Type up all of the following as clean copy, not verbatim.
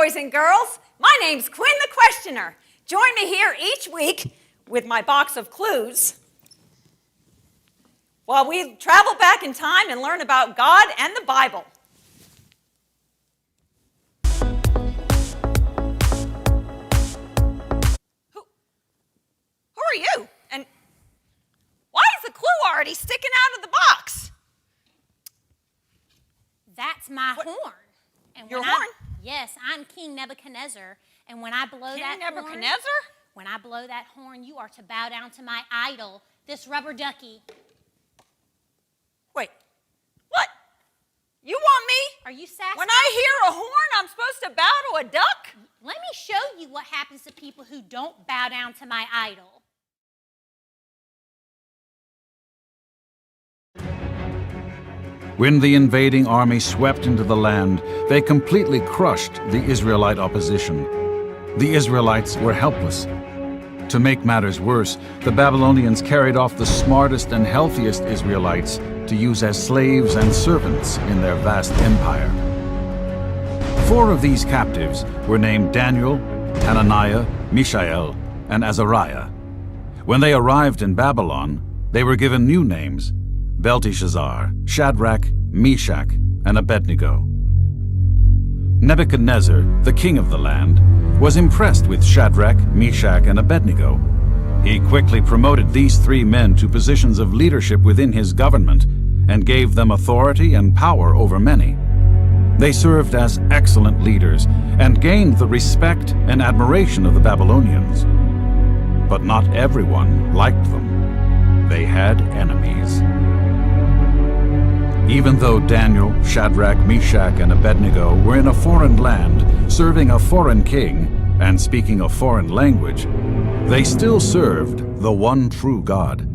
boys and girls. My name's Quinn the Questioner. Join me here each week with my box of clues while we travel back in time and learn about God and the Bible. Who are you? And why is the clue already sticking out of the box? That's my horn. And Your horn? Yes, I'm King Nebuchadnezzar. And when I blow King that Nebuchadnezzar? horn, when I blow that horn, you are to bow down to my idol, this rubber ducky. Wait, what? You want me? Are you sassy? When I hear a horn, I'm supposed to bow to a duck? Let me show you what happens to people who don't bow down to my idol. When the invading army swept into the land, they completely crushed the Israelite opposition. The Israelites were helpless. To make matters worse, the Babylonians carried off the smartest and healthiest Israelites to use as slaves and servants in their vast empire. 4 of these captives were named Daniel, Hananiah, Mishael, and Azariah. When they arrived in Babylon, they were given new names: Belteshazzar, Shadrach, Meshach, and Abednego. Nebuchadnezzar, the king of the land, was impressed with Shadrach, Meshach, and Abednego. He quickly promoted these 3 men to positions of leadership within his government and gave them authority and power over many. They served as excellent leaders and gained the respect and admiration of the Babylonians. But not everyone liked them. They had enemies. Even though Daniel, Shadrach, Meshach, and Abednego were in a foreign land, serving a foreign king, and speaking a foreign language, they still served the one true God.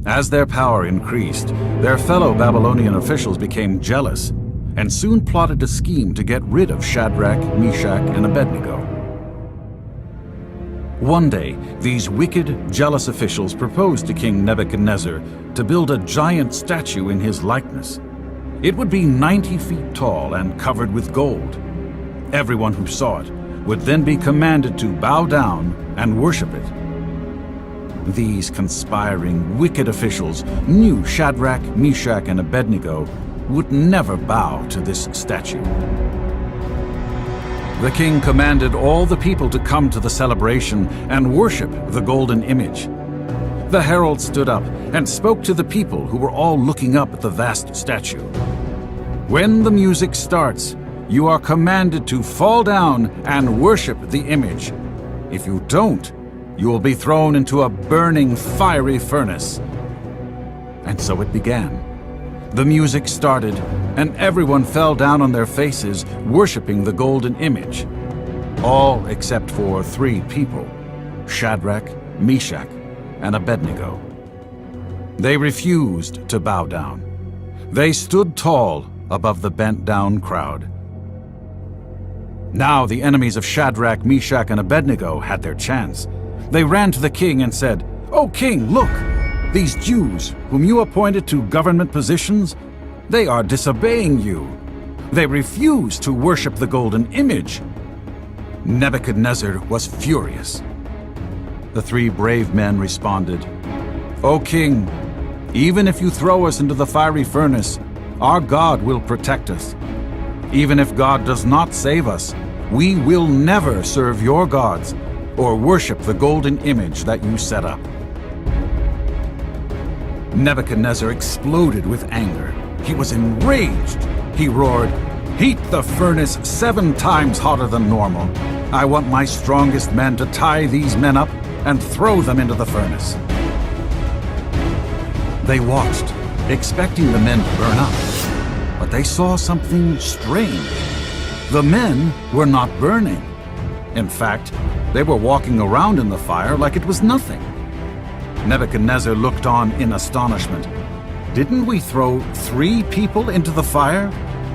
As their power increased, their fellow Babylonian officials became jealous and soon plotted a scheme to get rid of Shadrach, Meshach, and Abednego. One day, these wicked, jealous officials proposed to King Nebuchadnezzar to build a giant statue in his likeness. It would be 90 feet tall and covered with gold. Everyone who saw it would then be commanded to bow down and worship it. These conspiring, wicked officials knew Shadrach, Meshach, and Abednego would never bow to this statue. The king commanded all the people to come to the celebration and worship the golden image. The herald stood up and spoke to the people who were all looking up at the vast statue. When the music starts, you are commanded to fall down and worship the image. If you don't, you will be thrown into a burning, fiery furnace. And so it began. The music started, and everyone fell down on their faces, worshiping the golden image. All except for 3 people: Shadrach, Meshach, and Abednego. They refused to bow down. They stood tall above the bent-down crowd. Now the enemies of Shadrach, Meshach, and Abednego had their chance. They ran to the king and said, "O king, look! These Jews, whom you appointed to government positions, they are disobeying you. They refuse to worship the golden image." Nebuchadnezzar was furious. The 3 brave men responded, "O king, even if you throw us into the fiery furnace, our God will protect us. Even if God does not save us, we will never serve your gods or worship the golden image that you set up." Nebuchadnezzar exploded with anger. He was enraged. He roared, "Heat the furnace 7 times hotter than normal. I want my strongest men to tie these men up and throw them into the furnace." They watched, expecting the men to burn up. But they saw something strange. The men were not burning. In fact, they were walking around in the fire like it was nothing. Nebuchadnezzar looked on in astonishment. "Didn't we throw 3 people into the fire?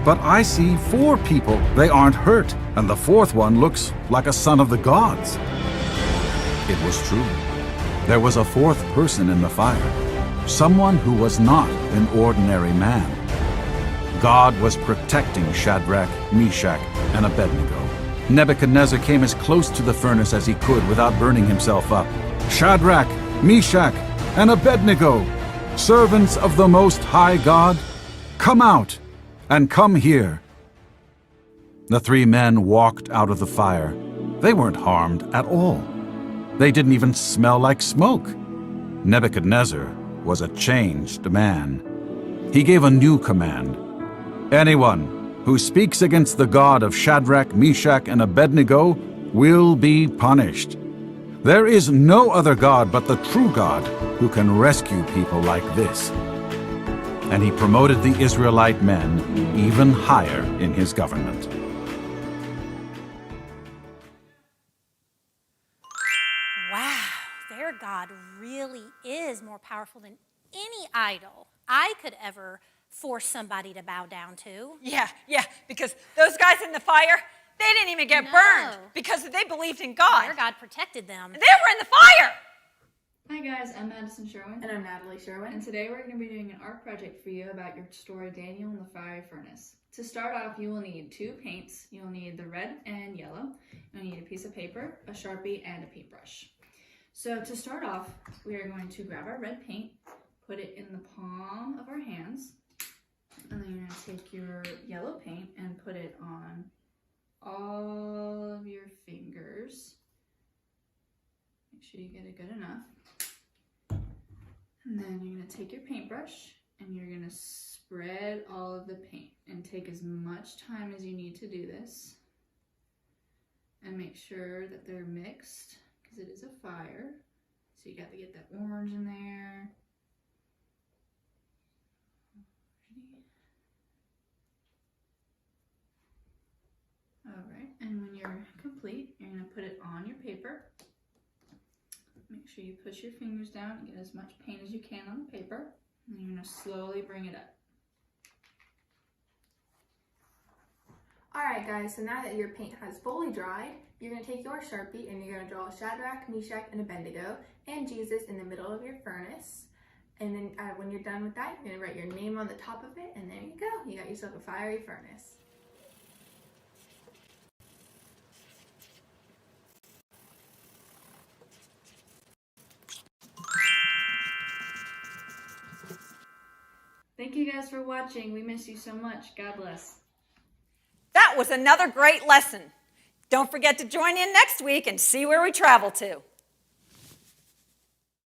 But I see 4 people. They aren't hurt, and the 4th one looks like a son of the gods." It was true. There was a 4th person in the fire, someone who was not an ordinary man. God was protecting Shadrach, Meshach, and Abednego. Nebuchadnezzar came as close to the furnace as he could without burning himself up. Shadrach, Meshach, and Abednego, servants of the Most High God, come out and come here. The three men walked out of the fire. They weren't harmed at all. They didn't even smell like smoke. Nebuchadnezzar was a changed man. He gave a new command. Anyone who speaks against the God of Shadrach, Meshach, and Abednego will be punished. There is no other God but the true God who can rescue people like this. And he promoted the Israelite men even higher in his government. Wow, their God really is more powerful than any idol I could ever force somebody to bow down to. Yeah, because those guys in the fire, they didn't even get No. burned because they believed in God. Their God protected them. They were in the fire. Hi guys, I'm Madison Sherwin. And I'm Natalie Sherwin. And today we're going to be doing an art project for you about your story Daniel in the Fiery Furnace. To start off, you will need 2 paints. You'll need the red and yellow. You'll need a piece of paper, a Sharpie, and a paintbrush. So to start off, we are going to grab our red paint, put it in the palm of our hands, and then you're going to take your yellow paint and put it on all of your fingers. Make sure you get it good enough. And then you're going to take your paintbrush and you're going to spread all of the paint and take as much time as you need to do this. And make sure that they're mixed because it is a fire. So you got to get that orange in there. Alright, and when you're complete, you're going to put it on your paper. Make sure you push your fingers down and get as much paint as you can on the paper. And you're going to slowly bring it up. Alright guys, so now that your paint has fully dried, you're going to take your Sharpie and you're going to draw Shadrach, Meshach, and Abednego and Jesus in the middle of your furnace. And then when you're done with that, you're going to write your name on the top of it, and there you go. You got yourself a fiery furnace. Thank you guys for watching. We miss you so much. God bless. That was another great lesson. Don't forget to join in next week and see where we travel to.